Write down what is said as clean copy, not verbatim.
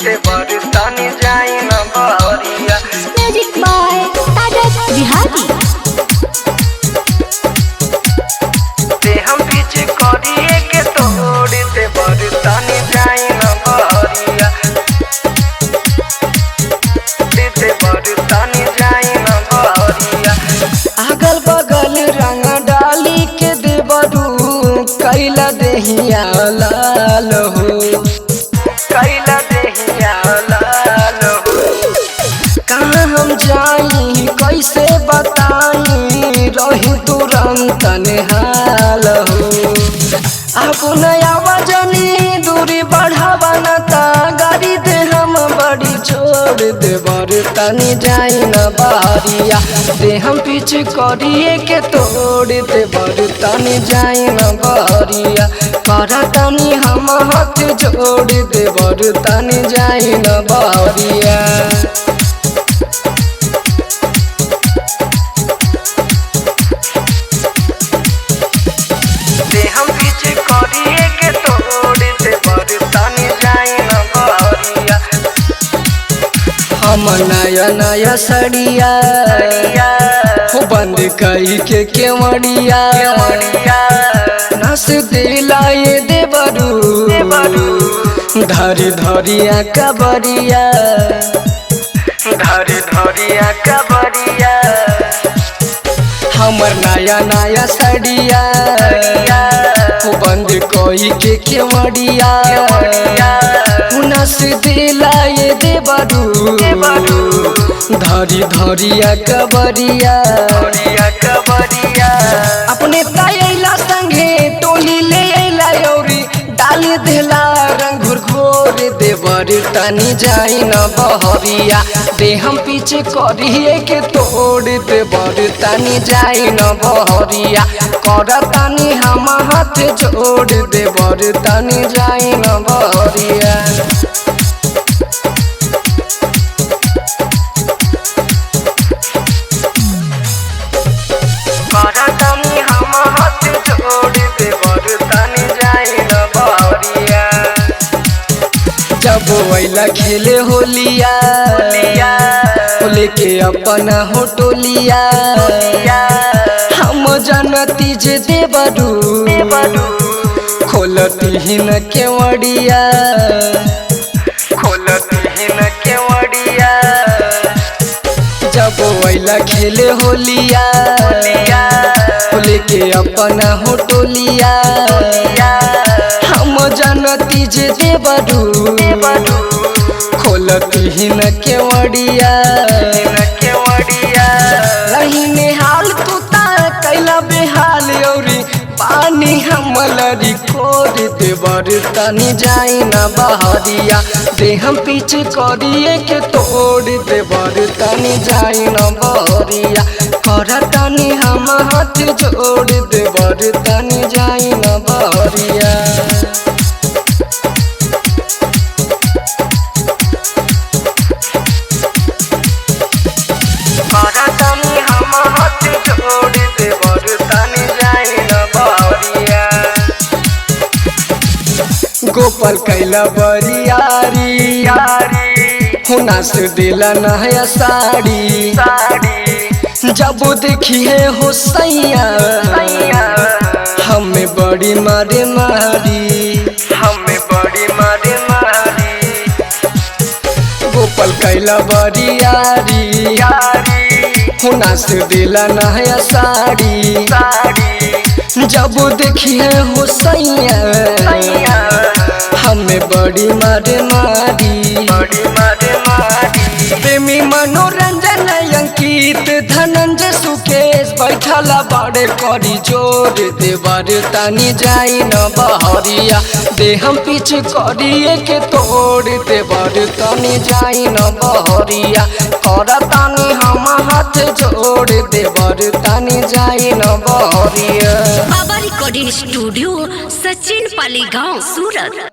से बरसानी जाई न बहरिया। Music by Tajat Bihari. से हम पीछे करिए के तोड़ से बरसानी जाई न बहरिया। से बरसानी जाई न बहरिया। अगल बगल रंग डाली के देवरू कैला देहिया लाल हो, कैला देहिया लाल हो। कहाँ हम जाई कैसे बताई रही तुरंत निहाल हो। अब नया वजनी दूरी बढ़ावा न ता गाड़ी दे हम बड़ी छोड़ दे बरतानी जाई न बहरिया। दे हम पीछे करिए के तोड़ दे बरतानी जाई न बहरिया। करतानी हम हाथ जोड़ दे बरतानी जाई न बहरिया। दे हम पीछे करिए के तोड़ दे बरतानी जाई न बहरिया। हम नया नया सड़िया हो बंद कई के केवड़िया नस दिलाए देवरू धरी धरिया कबरिया, धरी धरिया कबरिया। हमर नया नया सड़िया हो बंद कोई के केवड़िया नस दिलाए देवरू धरी धरिया कबरिया, कबरिया। अपने तायला संगे टोली ले अइला औरी डाल देला रंग घोर घोर दे बरतानी जाई न बहरिया। दे हम पीछे करिए के तोड़ दे बरतानी जाई न बहरिया। करतानी हम हाथ जोड़ दे बरतानी जाई न बहरिया। करतानी हम हाथ जोड़ दे बरतानी जाई न बहरिया। जब वैला खेले होलिया लेके अपना होटोलिया हम जनती जे देवरू खोलती ही न केवड़िया, खोलती ही न केवड़िया। जब वैला खेले होलिया लेके अपना होटोलिया हम जनती जे देवरू खोलती ही न केवड़िया, रही नेहाल तू ता कैला बेहाल औरी पानी हमलरी कोर दे बरतानी जाई न बहरिया। दे हम पीछे करिए के तोड़ दे बरतानी जाई न बहरिया। करतानी हम हाथ जोड़ दे बरतानी जाई न बहरिया। करतानी हम हाथ जोड़ दे बरतानी जाई न बहरिया। गोपाल कैला बरियारी होना से दिला नया साड़ी जब देखिए हो सैया हमें बड़ी मारे मारी, हमें बड़ी मारे मारी। गोपाल कैला बरियारी होना से दिला नया साड़ी जब देखिए हो सैया हमें बड़ी मारे मारी, बड़ी मारे मारी। प्रेमी मनोरंजन अंकित धनंजय सुकेश बैठला बाड़े करी जोर दे बरतानी जाई न बहरिया। दे हम पीछे करिए के तोड़ दे बरतानी जाई न बहरिया। करतानी हम हाथ जोड़ दे बरतानी जाई न बहरिया। बाबा रिकॉर्डिंग स्टूडियो सचिन पाली गाँव सूरत।